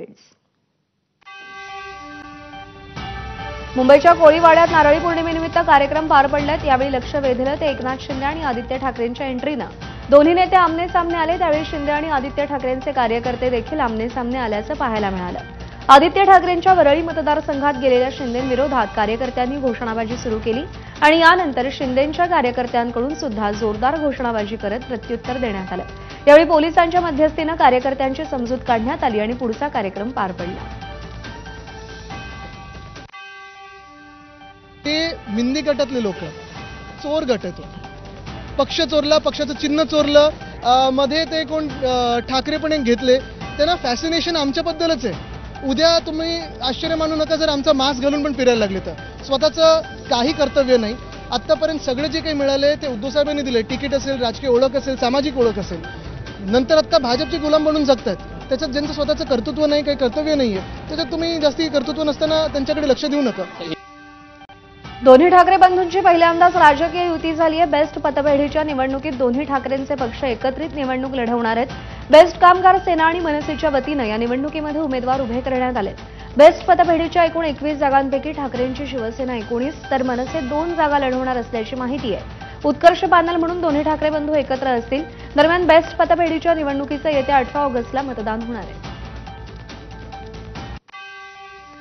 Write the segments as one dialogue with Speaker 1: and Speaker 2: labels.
Speaker 1: Updates. मुंबईच्या कोळीवाड्यात नारळी पौर्णिमेनिमित्त कार्यक्रम पार पडलेत। यावेळी लक्ष वेधलं ते एकनाथ शिंदे आणि आदित्य ठाकरेंच्या एंट्रीनं। दोन्ही नेते आमने सामने आले। त्यावेळी शिंदे आणि आदित्य ठाकरेंचे कार्यकर्ते देखील आमने सामने आल्याचं पाहायला मिळालं। आदित्य ठाकरेंच्या वरळी मतदारसंघात गेलेल्या शिंदेंविरोधात कार्यकर्त्यांनी घोषणाबाजी सुरू केली आणि यानंतर शिंदेंच्या कार्यकर्त्यांकडून सुद्धा जोरदार घोषणाबाजी करत प्रत्युत्तर देण्यात आलं। यावेळी पोलिसांच्या मध्यस्थीनं कार्यकर्त्यांची समजूत काढण्यात आली आणि पुढचा कार्यक्रम पार पडला।
Speaker 2: ते मिंदी गटातले लोक चोर गट आहे तो। पक्ष चोरला, पक्षाचं चिन्ह चोरलं, मध्ये ते कोण ठाकरे पण एक घेतले। त्यांना फॅसिनेशन आमच्याबद्दलच आहे। उद्या तुम्ही आश्चर्य मानू नका जर आमचा मास्क घालून पण फिरायला लागले तर। स्वतःचं काही कर्तव्य नाही। आतापर्यंत सगळे जे काही मिळाले ते उद्धव साहेबांनी दिले। तिकीट असेल, राजकीय ओळख असेल, सामाजिक ओळख असेल। नंतर आता भाजपचे गुलाम बनून जगतात। त्याच्यात ज्यांचं स्वतःचं कर्तृत्व नाही, काही कर्तव्य नाहीये, त्याच्यात तुम्ही जास्ती कर्तृत्व नसताना त्यांच्याकडे लक्ष देऊ नका।
Speaker 1: दोन्ही ठाकरे बंधूंची पहिल्यांदाच राजकीय युती झाली आहे। बेस्ट पतपेढीच्या निवडणुकीत दोन्ही ठाकरेंचे पक्ष एकत्रित निवडणूक लढवणार आहेत। बेस्ट कामगार सेना आणि मनसेच्या वतीनं या निवडणुकीमध्ये उमेदवार उभे करण्यात आले। बेस्ट पतपेढीच्या एकूण 21 जागांपैकी ठाकरेंची शिवसेना 19 तर मनसे 2 जागा लढवणार असल्याची माहिती आहे। उत्कर्ष पॅनल म्हणून दोन्ही ठाकरे बंधू एकत्र असतील। दरम्यान बेस्ट पतपेढीच्या निवडणुकीचं येत्या 18 ऑगस्टला मतदान होणार आहे।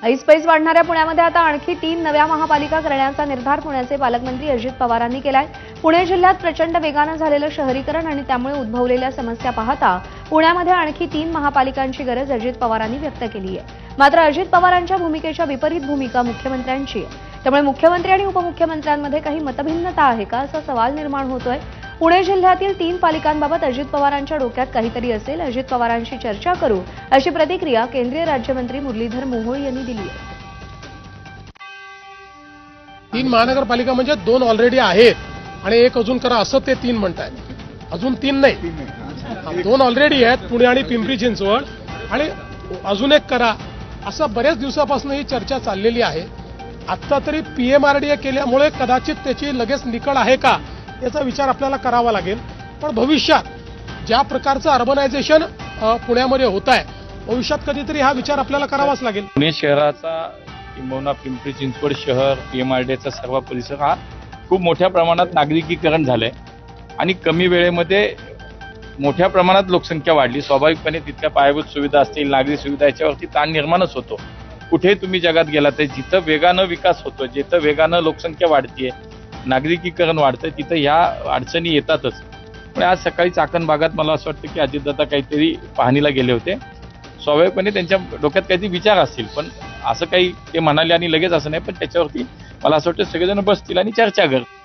Speaker 1: ऐसपैस वाढणाऱ्या पुण्यामध्ये आता आणखी 3 नव्या महापालिका करण्याचा निर्धार पुण्याचे पालकमंत्री अजित पवारांनी केलाय। पुणे जिल्ह्यात प्रचंड वेगानं झालेलं शहरीकरण आणि त्यामुळे उद्भवलेल्या समस्या पाहता पुण्यामध्ये आणखी 3 महापालिकांची गरज अजित पवारांनी व्यक्त केली आहे। मात्र अजित पवारांच्या भूमिकेच्या विपरीत भूमिका मुख्यमंत्र्यांची आहे। त्यामुळे मुख्यमंत्री आणि उपमुख्यमंत्र्यांमध्ये काही मतभिन्नता आहे का असा सवाल निर्माण होतोय। पुणे जिल्ह्यातील 3 पालिकांबाबत अजित पवारांच्या डोक्यात काहीतरी असेल। अजित पवारांशी चर्चा करू अशी प्रतिक्रिया केंद्रीय राज्यमंत्री मुरलीधर मोहोळ यांनी दिली आहे।
Speaker 3: 3 महानगरपालिका म्हणजे 2 ऑलरेडी आहेत आणि एक अजून करा असं ते 3 म्हणतायत। अजून 3 नाही, 2 ऑलरेडी आहेत, पुणे आणि पिंपरी चिंचवड, आणि अजून एक करा असं बऱ्याच दिवसापासून ही चर्चा चाललेली आहे। आता तरी पीएमआरडीए केल्यामुळे कदाचित त्याची लगेच निकड आहे का याचा विचार आपल्याला करावा लागेल। पण भविष्यात ज्या प्रकारचं अर्बनायझेशन पुण्यामध्ये होत आहे, भविष्यात कधीतरी हा विचार आपल्याला करावाच लागेल।
Speaker 4: पुणे शहराचा किंबहुना पिंपरी चिंचवड शहर, पीएमआरडीएचा सर्व परिसर हा खूप मोठ्या प्रमाणात नागरिकीकरण झालंय आणि कमी वेळेमध्ये मोठ्या प्रमाणात लोकसंख्या वाढली। स्वाभाविकपणे तिथल्या पायाभूत सुविधा असतील, नागरी सुविधा याच्यावरती ताण निर्माणच होतो। कुठे तुम्ही जगात गेला तर जिथं वेगानं विकास होतो, जिथं वेगानं लोकसंख्या वाढतीये, नागरिकीकरण वाढतं, तिथं ह्या अडचणी येतातच। पण आज सकाळी चाकण भागात मला असं वाटतं की अजितदादा काहीतरी पाहणीला गेले होते। स्वाभाविकपणे त्यांच्या डोक्यात काहीतरी विचार असतील, पण असं काही ते म्हणाले आणि लगेच असं नाही, पण त्याच्यावरती मला असं वाटतं सगळेजण बसतील आणि चर्चा करतील।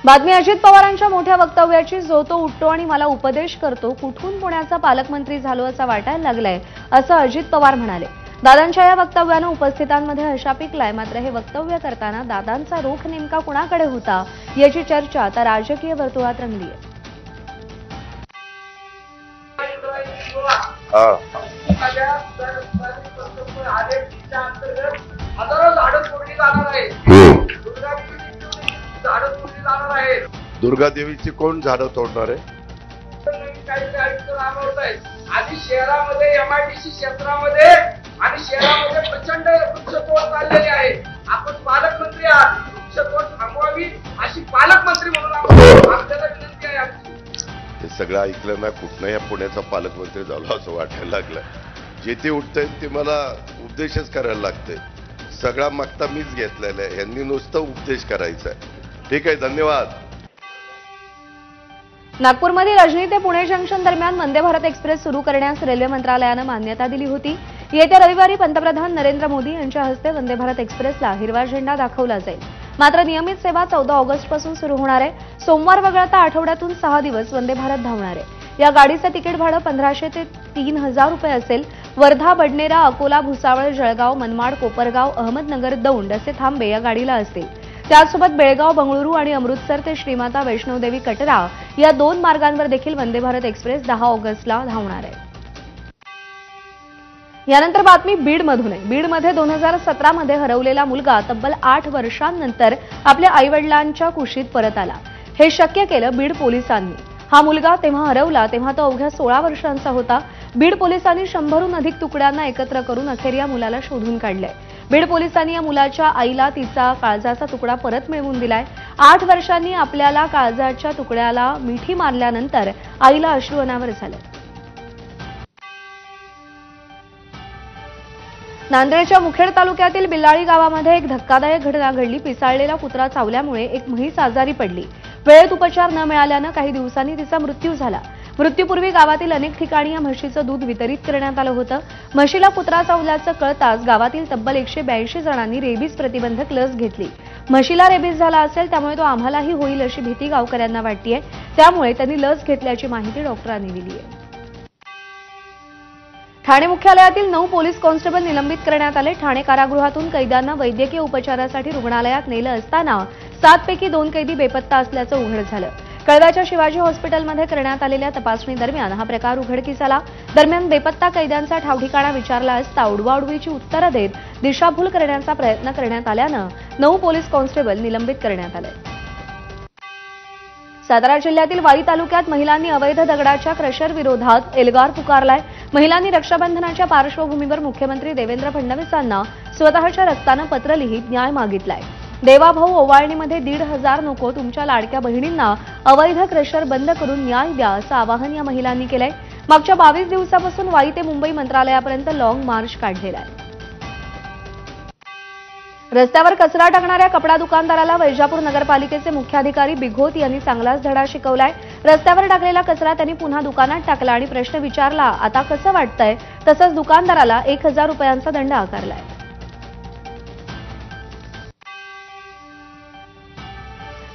Speaker 1: बातमी अजित पवारांच्या मोठ्या वक्तव्याची, जो तो उठतो आणि मला उपदेश करतो, कुठून पुण्याचा पालकमंत्री झालो असं वाटायला लागलंय असं अजित पवार म्हणाले। दादांच्या या वक्तव्यानं उपस्थितांमध्ये हशा पिकलाय। मात्र हे वक्तव्य करताना दादांचा रोख नेमका कुणाकडे होता याची चर्चा आता राजकीय वर्तुळात रंगली आहे।
Speaker 5: दुर्गा देवीची कोण झाडं तोडणार आहे?
Speaker 6: आधी शहरामध्ये एमआयडीसी क्षेत्रामध्ये आणि शहरामध्ये प्रचंड वृक्षतोड चाललेली आहे। आपण पालकमंत्री आहात, वृक्षतोड थांबवावी अशी पालकमंत्री म्हणून आपल्याला विनंती आहे आमची।
Speaker 5: हे सगळं ऐकलं ना, कुठनं या पुण्याचा पालकमंत्री झालो असं वाटायला लागलं। जे ते उठतंय ते मला उपदेशच करायला लागतंय। सगळा मागता मीच घेतलेला आहे, यांनी नुसतं उपदेश करायचा आहे। ठीक आहे, धन्यवाद।
Speaker 1: नागपूरमध्ये रजनी ते पुणे जंक्शन दरम्यान वंदे भारत एक्सप्रेस सुरू करण्यास रेल्वे मंत्रालयानं मान्यता दिली होती। येत्या रविवारी पंतप्रधान नरेंद्र मोदी यांच्या हस्ते वंदे भारत एक्सप्रेसला हिरवा झेंडा दाखवला जाईल। मात्र नियमित सेवा 14 ऑगस्टपासून सुरू होणार आहे। सोमवार वगळता आठवड्यातून 6 दिवस वंदे भारत धावणार आहे। या गाडीचं तिकीट भाडं 1500 ते 3000 रुपये असेल। वर्धा, बडनेरा, अकोला, भुसावळ, जळगाव, मनमाड, कोपरगाव, अहमदनगर, दौंड असे थांबे या गाडीला असतील। त्याचसोबत बेळगाव, बंगळुरू आणि अमृतसर ते श्रीमाता वैष्णोदेवी कटरा या 2 मार्गांवर देखील वंदे भारत एक्सप्रेस 10 ऑगस्टला धावणार आहे। यानंतर बातमी बीडमधून आहे। बीडमध्ये 2017 मध्ये हरवलेला मुलगा तब्बल 8 वर्षांनंतर आपल्या आईवडिलांच्या कुशीत परत आला। हे शक्य केलं बीड पोलिसांनी। हा मुलगा तेव्हा हरवला तेव्हा तो अवघ्या 16 वर्षांचा होता। बीड पोलिसांनी 100हून अधिक तुकड्यांना एकत्र करून अखेर या मुलाला शोधून काढलंय. बीड पोलिसांनी या मुलाच्या आईला तिचा काळजाचा तुकडा परत मिळवून दिलाय. 8 वर्षांनी आपल्याला काळजाच्या तुकड्याला मिठी मारल्यानंतर आईला अश्रू अनावर झाले. नांदेडच्या मुखेड तालुक्यातील बिल्लाळी गावामध्ये एक धक्कादायक घटना घडली. पिसाळलेला कुत्रा चावल्यामुळे एक म्हैस आजारी पडली. वेळेत उपचार न मिळाल्यानं काही दिवसांनी तिचा मृत्यू झाला. मृत्यूपूर्वी गावातील अनेक ठिकाणी या म्हशीचं दूध वितरित करण्यात आलं होतं. म्हशीला कुत्रा चावल्याचं कळताच गावातील तब्बल 182 जणांनी रेबीज प्रतिबंधक लस घेतली. म्हशीला रेबीज झाला असेल त्यामुळे तो आम्हालाही होईल अशी भीती गावकऱ्यांना वाटतेय. त्यामुळे त्यांनी लस घेतल्याची माहिती डॉक्टरांनी दिली आहे. ठाणे मुख्यालयातील 9 पोलीस कॉन्स्टेबल निलंबित करण्यात आले. ठाणे कारागृहातून कैद्यांना वैद्यकीय उपचारासाठी रुग्णालयात नेलं असताना 7 पैकी 2 कैदी बेपत्ता असल्याचं उघड झालं. कळव्याच्या शिवाजी हॉस्पिटलमध्ये करण्यात आलेल्या तपासणी दरम्यान हा प्रकार उघडकीस आला. दरम्यान बेपत्ता कैद्यांचा ठावठिकाणा विचारला असता उडवाउडवीची उत्तरं देत दिशाभूल करण्याचा प्रयत्न करण्यात आल्यानं 9 पोलीस कॉन्स्टेबल निलंबित करण्यात आले. सातारा जिल्ह्यातील वाई तालुक्यात महिलांनी अवैध दगडाच्या क्रशर विरोधात एल्गार पुकारलाय. महिलांनी रक्षाबंधनाच्या पार्श्वभूमीवर मुख्यमंत्री देवेंद्र फडणवीसांना स्वतःच्या रक्तानं पत्र लिहित न्याय मागितलाय. देवाभाऊ ओवाळणीमध्ये 1,500 नको, तुमच्या लाडक्या बहिणींना अवैध क्रशर बंद करून न्याय द्या असं आवाहन या महिलांनी केलंय. मागच्या 22 दिवसापासून वाई ते मुंबई मंत्रालयापर्यंत लॉंग मार्च काढलेला आहे. रस्त्यावर कचरा टाकणाऱ्या कपडा दुकानदाराला वैजापूर नगरपालिकेचे मुख्याधिकारी बिघोत यांनी चांगलाच धडा शिकवलाय. रस्त्यावर टाकलेला कचरा त्यांनी पुन्हा दुकानात टाकला आणि प्रश्न विचारला, आता कसं वाटतंय? तसंच दुकानदाराला 1,000 रुपयांचा दंड आकारलाय.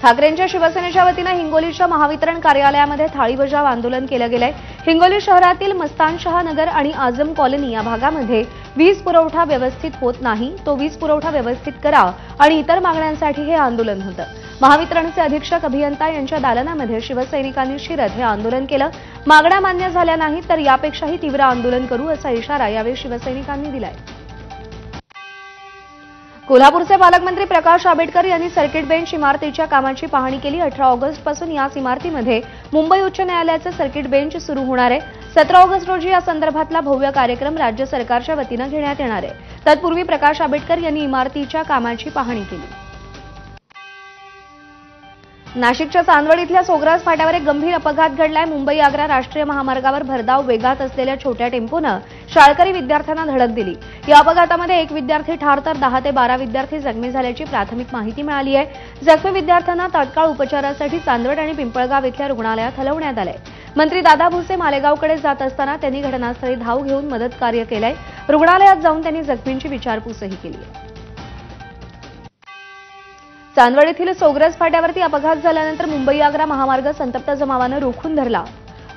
Speaker 1: ठाकरेंच्या शिवसेनेच्या वतीनं हिंगोलीच्या महावितरण कार्यालयामध्ये थाळी बजाव आंदोलन केलं गेलंय. हिंगोली शहरातील मस्तानशहा नगर आणि आझम कॉलनी या भागामध्ये वीज पुरवठा व्यवस्थित होत नाही, तो वीज पुरवठा व्यवस्थित करा आणि इतर मागण्यांसाठी हे आंदोलन होतं. महावितरणचे अधीक्षक अभियंता यांच्या दालनामध्ये शिवसैनिकांनी शिरत हे आंदोलन केलं. मागण्या मान्य झाल्या नाहीत तर यापेक्षाही तीव्र आंदोलन करू असा इशारा यावेळी शिवसैनिकांनी दिलाय. कोल्हापूरचे पालकमंत्री प्रकाश आंबेडकर यांनी सर्किट बेंच इमारतीच्या कामाची पाहणी केली. 18 ऑगस्टपासून याच इमारतीमध्ये मुंबई उच्च न्यायालयाचे सर्किट बेंच सुरू होणार आहे. 17 ऑगस्ट रोजी या संदर्भातला भव्य कार्यक्रम राज्य सरकारच्या वतीनं घेण्यात येणार आहे. तत्पूर्वी प्रकाश आंबेडकर यांनी इमारतीच्या कामाची पाहणी केली. नाशिकच्या चांदवड इथल्या सोग्रास फाट्यावर एक गंभीर अपघात घडलाय. मुंबई आग्रा राष्ट्रीय महामार्गावर भरधाव वेगात असलेल्या छोट्या टेम्पोनं शाळकरी विद्यार्थ्यांना धडक दिली. या अपघातामध्ये एक विद्यार्थी ठार तर 10 ते 12 विद्यार्थी जखमी झाल्याची प्राथमिक माहिती मिळाली आहे. जखमी विद्यार्थ्यांना तात्काळ उपचारासाठी चांदवड आणि पिंपळगाव इथल्या रुग्णालयात हलवण्यात आलंय. मंत्री दादा भुसे मालेगावकडे जात असताना त्यांनी घटनास्थळी धाव घेऊन मदत कार्य केलंय. रुग्णालयात जाऊन त्यांनी जखमींची विचारपूसही केली आहे. चांदवड येथील सोग्रास फाट्यावरती अपघात झाल्यानंतर मुंबई आग्रा महामार्ग संतप्त जमावानं रोखून धरला.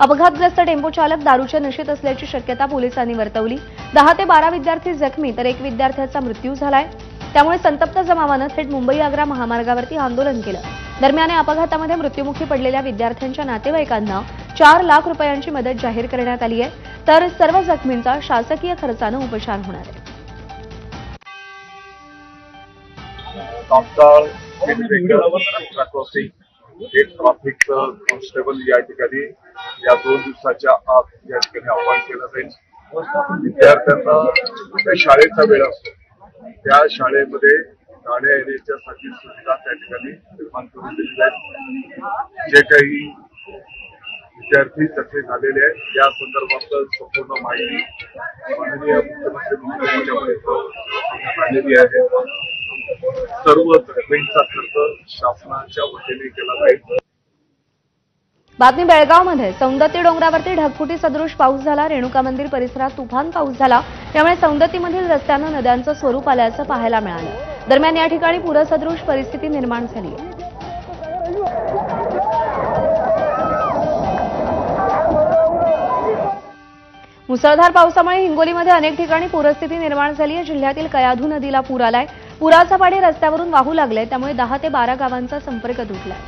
Speaker 1: अपघातग्रस्त टेम्पो चालक दारूच्या नशेत असल्याची शक्यता पोलिसांनी वर्तवली. 10 ते 12 विद्यार्थी जखमी तर 1 विद्यार्थ्याचा मृत्यू झालाय. त्यामुळे संतप्त जमावानं थेट मुंबई आग्रा महामार्गावरती आंदोलन केलं. दरम्यान या अपघातामध्ये मृत्युमुखी पडलेल्या विद्यार्थ्यांच्या नातेवाईकांना 4 लाख रुपयांची मदत जाहीर करण्यात आली आहे. तर सर्व जखमींचा शासकीय खर्चानं उपचार होणार आहे.
Speaker 7: एक ट्रॅफिक कॉन्स्टेबल या ठिकाणी या 2 दिवसाच्या आत या ठिकाणी अपॉइंट केलं जाईल. विद्यार्थ्यांना त्या शाळेचा वेळ असतो, त्या शाळेमध्ये जाण्या येण्याच्यासाठी सुविधा त्या ठिकाणी निर्माण करून दिली जाईल. जे काही विद्यार्थी जखमी झालेले आहेत या संदर्भात संपूर्ण माहिती माननीय मुख्यमंत्री महोदयांच्या आलेली आहे. सर्व जखमींचा खर्च शासनाच्या वतीने केला जाईल.
Speaker 1: बातमी बेळगावमध्ये सौंदत्ती डोंगरावरती ढगफुटी सदृश पाऊस झाला. रेणुका मंदिर परिसरात तुफान पाऊस झाला. त्यामुळे सौंदत्तीमधील रस्त्यांना नद्यांचं स्वरूप आल्याचं पाहायला मिळालं. दरम्यान या ठिकाणी पूरसदृश परिस्थिती निर्माण झाली आहे. मुसळधार पावसामुळे हिंगोलीमध्ये अनेक ठिकाणी पूरस्थिती निर्माण झाली आहे. जिल्ह्यातील कयाधू नदीला पूर आलाय. पुराचं पाणी रस्त्यावरून वाहू लागलंय. त्यामुळे 10 ते 12 गावांचा संपर्क तुटलाय.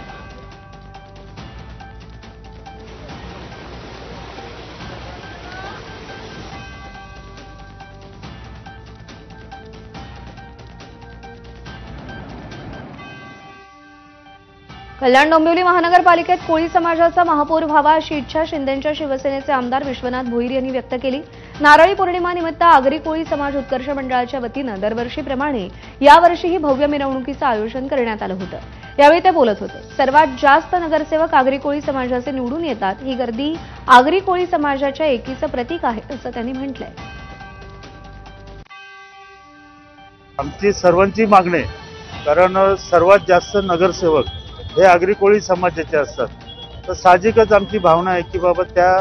Speaker 1: कल्याण डोंबिवली महानगरपालिकेत कोळी समाजाचा महापौर व्हावा अशी इच्छा शिंदेंच्या शिवसेनेचे आमदार विश्वनाथ भोईर यांनी व्यक्त केली। नारळी पौर्णिमानिमित्त आगरी कोळी समाज उत्कर्ष मंडळाच्या वतीनं दरवर्षीप्रमाणे यावर्षीही भव्य मिरवणुकीचं आयोजन करण्यात आलं होतं। यावेळी ते बोलत होते। सर्वात जास्त नगरसेवक आगरी कोळी समाजाचे निवडून येतात। ही गर्दी आगरी कोळी समाजाच्या एकीचं प्रतीक आहे असं त्यांनी म्हटलंय।
Speaker 8: आमची सर्वांची मागणी आहे, कारण सर्वात जास्त नगरसेवक हे आगरी कोळी समाजाचे असतात। तर साहजिकच आमची भावना आहे की बाबा त्या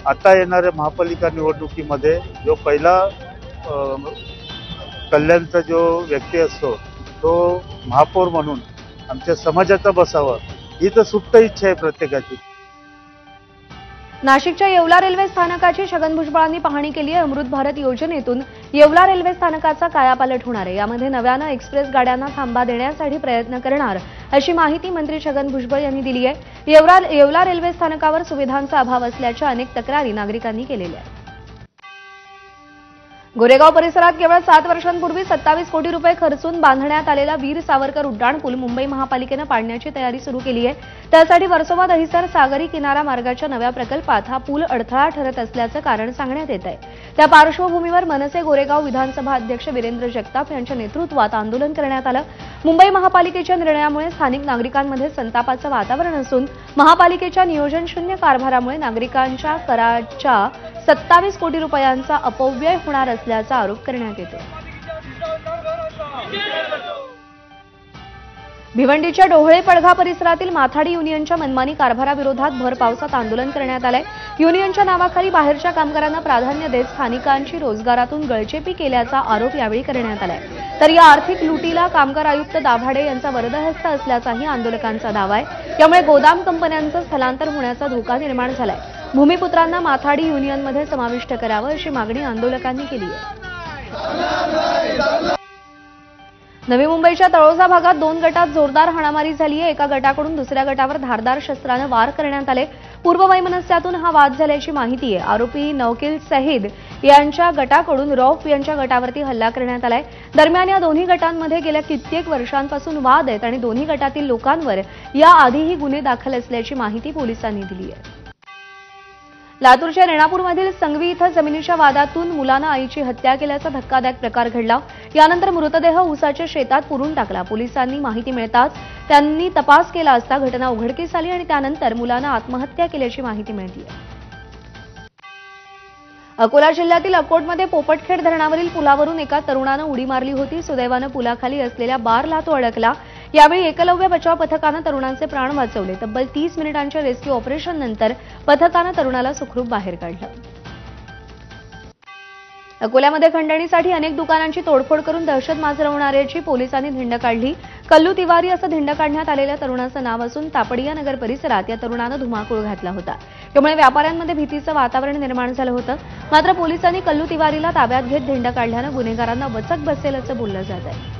Speaker 8: आता येणाऱ्या महापालिका निवडणुकीमध्ये जो पहिला कल्याणचा जो व्यक्ती असतो तो महापौर म्हणून आमच्या समाजाचा बसावा, ही तर सुप्त इच्छा आहे प्रत्येकाची।
Speaker 1: नाशिकच्या येवला रेल्वे स्थानकाची छगन भुजबळांनी पाहणी केली आहे। अमृत भारत योजनेतून येवला रेल्वे स्थानकाचा कायापालट होणार आहे। यामध्ये नव्यानं एक्सप्रेस गाड्यांना थांबा देण्यासाठी प्रयत्न करणार अशी माहिती मंत्री छगन भुजबळ यांनी दिली आहे। येवला रेल्वे स्थानकावर सुविधांचा अभाव असल्याच्या अनेक तक्रारी नागरिकांनी केलेल्या आहेत। गोरेगाव परिसरात केवळ 7 वर्षांपूर्वी 27 कोटी रुपये खर्चून बांधण्यात आलेला वीर सावरकर उड्डाणपूल मुंबई महापालिकेनं पाडण्याची तयारी सुरू केली आहे। त्यासाठी वर्सोवा दहिसर सागरी किनारा मार्गाच्या नव्या प्रकल्पात हा पूल अडथळा ठरत असल्याचं कारण सांगण्यात येत आहे। त्या पार्श्वभूमीवर मनसे गोरेगाव विधानसभा अध्यक्ष वीरेंद्र जगताप यांच्या नेतृत्वात आंदोलन करण्यात आलं। मुंबई महापालिकेच्या निर्णयामुळे स्थानिक नागरिकांमध्ये संतापाचं वातावरण असून महापालिकेच्या नियोजन शून्य कारभारामुळे नागरिकांच्या कराच्या 27 कोटी रुपयांचा अपव्यय होणार असल्याचा आरोप करण्यात येतो। भिवंडीच्या डोहळे पडघा परिसरातील माथाडी युनियनच्या मनमानी कारभाराविरोधात भर पावसात आंदोलन करण्यात आलंय। युनियनच्या नावाखाली बाहेरच्या कामगारांना प्राधान्य देत स्थानिकांची रोजगारातून गळचेपी केल्याचा आरोप यावेळी करण्यात आलाय। तर या आर्थिक लुटीला कामगार आयुक्त दाभाडे यांचा वरदहस्त असल्याचाही आंदोलकांचा दावा आहे। त्यामुळे गोदाम कंपन्यांचं स्थलांतर होण्याचा धोका निर्माण झालाय। भूमिपुत्रांना माथाडी युनियनमध्ये समाविष्ट करावं अशी मागणी आंदोलकांनी केली आहे। नवी मुंबईच्या तळोजा भागात 2 गटात जोरदार हाणामारी झाली आहे। एका गटाकडून दुसऱ्या गटावर धारदार शस्त्रानं वार करण्यात आले। पूर्ववैमनस्यातून हा वाद झाल्याची माहिती आहे। आरोपी नौकिल सहीद यांच्या गटाकडून रौफ यांच्या गटावरती हल्ला करण्यात आलाय। दरम्यान या दोन्ही गटांमध्ये गेल्या कित्येक वर्षांपासून वाद आहेत आणि दोन्ही गटातील लोकांवर याआधीही गुन्हे दाखल असल्याची माहिती पोलिसांनी दिली आहे। लातूरच्या रेणापूरमधील संगवी इथं जमिनीच्या वादातून मुलानं आईची हत्या केल्याचा धक्कादायक प्रकार घडला। यानंतर मृतदेह ऊसाच्या शेतात पुरून टाकला। पोलिसांनी माहिती मिळताच त्यांनी तपास केला असता घटना उघडकीस आली आणि त्यानंतर मुलानं आत्महत्या केल्याची माहिती मिळाली आहे। अकोला जिल्ह्यातील अकोटमध्ये पोपटखेड धरणावरील पुलावरून एका तरुणानं उडी मारली होती। सुदैवानं पुलाखाली असलेल्या बारला तो अडकला। यावेळी एकलव्य बचाव पथकानं तरुणांचे प्राण वाचवले। तब्बल 30 मिनिटांच्या रेस्क्यू ऑपरेशननंतर पथकानं तरुणाला सुखरूप बाहेर काढलं। अकोल्यामध्ये खंडणीसाठी अनेक दुकानांची तोडफोड करून दहशत माजरवणाऱ्याची पोलिसांनी धिंड काढली। कल्लू तिवारी असं धिंड काढण्यात आलेल्या तरुणाचं नाव असून तापडिया नगर परिसरात या तरुणानं धुमाकूळ घातला होता। त्यामुळे व्यापाऱ्यांमध्ये भीतीचं वातावरण निर्माण झालं होतं। मात्र पोलिसांनी कल्लू तिवारीला ताब्यात घेत धिंड काढल्यानं गुन्हेगारांना वचक बसेल असं बोललं जात आहे।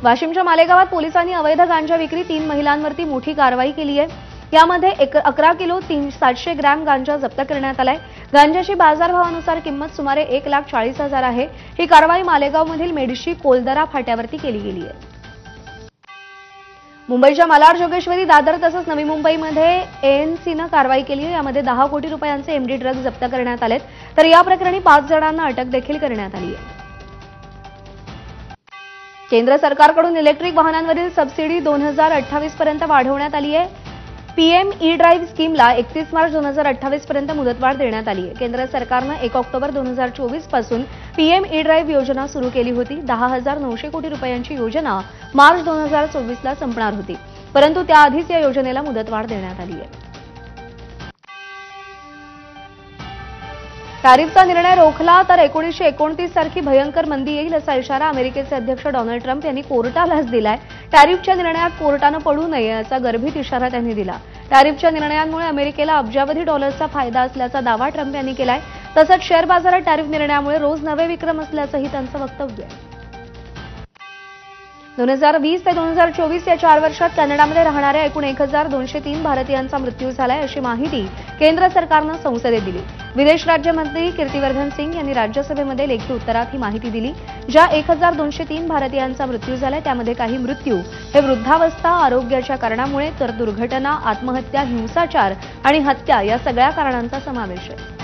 Speaker 1: वाशिमच्या मालेगावात पोलिसांनी अवैध गांजा विक्री 3 महिलांवरती मोठी कारवाई केली आहे। यामध्ये 11 किलो 700 ग्रॅम गांजा जप्त करण्यात आलाय। गांजाची बाजारभावानुसार किंमत सुमारे 1,40,000 आहे। ही कारवाई मालेगावमधील मेडशी कोलदरा फाट्यावरती केली गेली आहे। मुंबईच्या मालाड जोगेश्वरी दादर तसंच नवी मुंबईमध्ये एएनसीनं कारवाई केली आहे। यामध्ये 10 कोटी रुपयांचे एमडी ड्रग्ज जप्त करण्यात आलेत। तर या प्रकरणी 5 जणांना अटक देखील करण्यात आली आहे। केंद्र सरकारकडून इलेक्ट्रिक वाहनांवरील सबसिडी 2028 पर्यंत वाढवण्यात आली आहे। पीएम ई ड्राईव्ह स्कीमला 31 मार्च 2028 पर्यंत मुदतवाढ देण्यात आली आहे। केंद्र सरकारनं 1 ऑक्टोबर 2024 पासून पीएम ई ड्राईव्ह योजना सुरू केली होती। 10,900 कोटी रुपयांची योजना मार्च 2024 ला संपणार होती, परंतु त्याआधीच या योजनेला मुदतवाढ देण्यात आली आहे। टॅरिफचा निर्णय रोखला तर 1929 सारखी भयंकर मंदी येईल असा इशारा अमेरिकेचे अध्यक्ष डोनाल्ड ट्रम्प यांनी कोर्टालाच दिलाय। टॅरिफच्या निर्णयात कोर्टानं पडू नये असा गर्भित इशारा त्यांनी दिला। टॅरिफच्या निर्णयांमुळे अमेरिकेला अब्जावधी डॉलर्सचा फायदा असल्याचा दावा ट्रम्प यांनी केलाय। तसंच शेअर बाजारात टॅरिफ निर्णयामुळे रोज नवे विक्रम असल्याचंही त्यांचं वक्तव्य आहे। 2020 ते 2024 या 4 वर्षात कॅनडामध्ये राहणाऱ्या एकूण 1,203 भारतीयांचा मृत्यू झालाय अशी माहिती केंद्र सरकारनं संसदेत दिली। विदेश राज्यमंत्री कीर्तिवर्धन सिंग यांनी राज्यसभेमध्ये लेखी उत्तरात ही माहिती दिली। ज्या 1203 भारतीयांचा मृत्यू झालाय त्यामध्ये काही मृत्यू हे वृद्धावस्था, आरोग्याच्या कारणामुळे तर दुर्घटना, आत्महत्या, हिंसाचार आणि हत्या या सगळ्या कारणांचा समावेश आहे।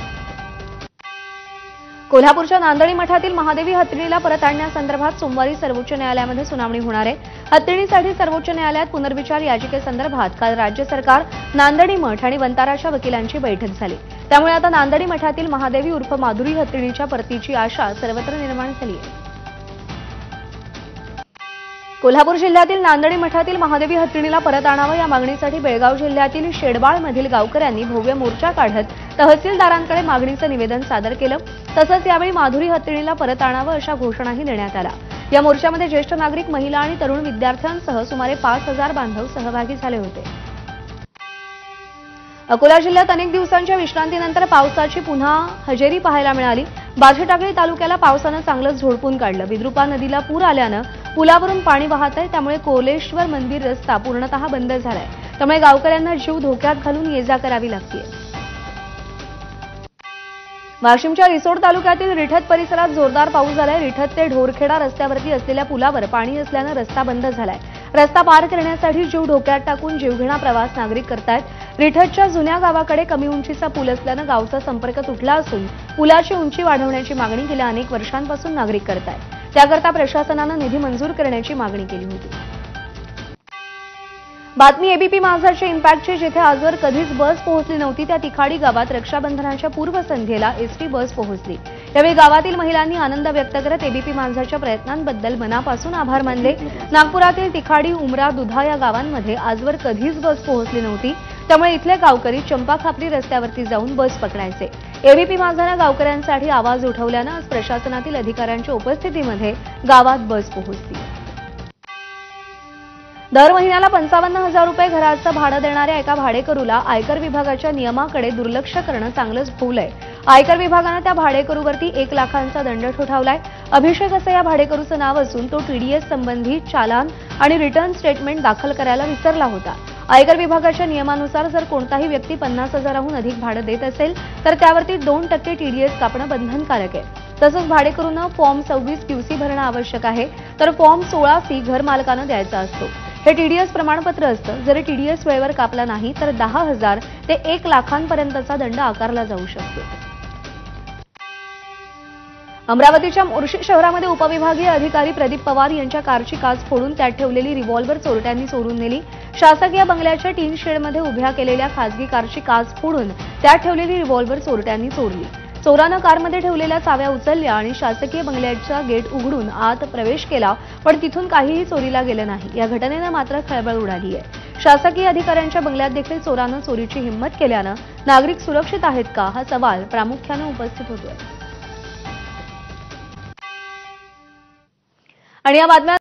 Speaker 1: कोल्हापूरच्या नांदणी मठातील महादेवी हत्तीणीला परत आणण्यासंदर्भात सोमवारी सर्वोच्च न्यायालयामध्ये सुनावणी होणार आहे। हत्तीणीसाठी सर्वोच्च न्यायालयात पुनर्विचार याचिकेसंदर्भात काल राज्य सरकार, नांदणी मठ आणि वंताराच्या वकिलांची बैठक झाली। त्यामुळे आता नांदणी मठातील महादेवी उर्फ माधुरी हत्तीणीच्या परतीची आशा सर्वत्र निर्माण झाली आहे। कोल्हापूर जिल्ह्यातील नांदणी मठातील महादेवी हत्तीणीला परत आणावं या मागणीसाठी बेळगाव जिल्ह्यातील शेडबाळमधील गावकऱ्यांनी भव्य मोर्चा काढत तहसीलदारांकडे मागणीचं निवेदन सादर केलं। तसंच यावेळी माधुरी हत्तीणीला परत आणावं अशा घोषणाही देण्यात आल्या। या मोर्चामध्ये ज्येष्ठ नागरिक, महिला आणि तरुण विद्यार्थ्यांसह सुमारे 5000 बांधव सहभागी झाले होते। अकोला जिल्ह्यात अनेक दिवसांच्या विश्रांतीनंतर पावसाची पुन्हा हजेरी पाहायला मिळाली। बाछटाकळी तालुक्याला पावसानं चांगलंच झोडपून काढलं। बिद्रुपा नदीला पूर आल्यानं पुलावरून पाणी वाहत आहे, त्यामुळे कोलेश्वर मंदिर रस्ता पूर्णतः बंद झालाय। त्यामुळे गावकऱ्यांना जीव धोक्यात घालून ये-जा करावी लागतेय। वाशिमच्या रिसोड तालुक्यातील रिठत परिसरात जोरदार पाऊस झालाय। रिठत ते ढोरखेडा रस्त्यावरती असलेल्या पुलावर पाणी असल्यानं रस्ता बंद झालाय। रस्ता पार करण्यासाठी जीव धोक्यात टाकून जीवघेणा प्रवास नागरिक करतायत। रिठतच्या जुन्या गावाकडे कमी उंचीचा पूल असल्यानं गावचा संपर्क तुटला असून पुलाची उंची वाढवण्याची मागणी गेल्या अनेक वर्षांपासून नागरिक करतायत। त्याकरता प्रशासनानं निधी मंजूर करण्याची मागणी केली होती। बातमी एबीपी माझाच्या इम्पॅक्टची। जिथे आजवर कधीच बस पोहोचली नव्हती त्या तिखाडी गावात रक्षाबंधनाच्या पूर्वसंध्येला एसटी बस पोहोचली। यावेळी गावातील महिलांनी आनंद व्यक्त करत एबीपी माझाच्या प्रयत्नांबद्दल मनापासून आभार मानले। नागपुरातील तिखाडी, उमरा, दुधा या गावांमध्ये आजवर कधीच बस पोहोचली नव्हती, त्यामुळे इथले गावकरी चंपाखापरी रस्त्यावरती जाऊन बस पकडायचे। एबीपी माझानं गावकऱ्यांसाठी आवाज उठवल्यानं आज प्रशासनातील अधिकाऱ्यांच्या उपस्थितीमध्ये गावात बस पोहोचली। दर महिन्याला 55,000 रुपये घराचं भाडं देणाऱ्या एका भाडेकरूला आयकर विभागाच्या नियमाकडे दुर्लक्ष करणं चांगलंच भूलय। आयकर विभागानं त्या भाडेकरूवरती 1 लाखांचा दंड ठोठावलाय। अभिषेक असं या भाडेकरूचं नाव असून तो टीडीएस संबंधी चालान आणि रिटर्न स्टेटमेंट दाखल करायला विसरला होता। आयकर विभागाच्या नियमानुसार जर कोणताही व्यक्ती 50,000हून अधिक भाडं देत असेल तर त्यावरती 2% टीडीएस कापणं बंधनकारक आहे। तसंच भाडेकरूनं फॉर्म 26 क्यूसी भरणं आवश्यक आहे, तर फॉर्म 16 सी घरमालकानं द्यायचा असतो। हे टीडीएस प्रमाणपत्र असतं। जर टीडीएस वेळेवर कापला नाही तर 10,000 ते 1 लाखांपर्यंतचा दंड आकारला जाऊ शकतो। अमरावतीच्या मोर्शी शहरामध्ये उपविभागीय अधिकारी प्रदीप पवार यांच्या कारची काच फोडून त्यात ठेवलेली रिव्हॉल्वर चोरट्यांनी चोरून नेली। शासकीय बंगल्याच्या टीन शेडमध्ये उभ्या केलेल्या खासगी कारची काच फोडून त्यात ठेवलेली रिव्हॉल्वर चोरट्यांनी चोरली। चोरानं कारमध्ये ठेवलेल्या चाव्या उचलल्या आणि शासकीय बंगल्याचा गेट उघडून आत प्रवेश केला, पण तिथून काहीही चोरीला गेलं नाही। या घटनेनं मात्र खळबळ उडाली आहे। शासकीय अधिकाऱ्यांच्या बंगल्यात देखील चोरानं चोरीची हिंमत केल्यानं नागरिक सुरक्षित आहेत का हा सवाल प्रामुख्यानं उपस्थित होतोय। आणि या बातम्या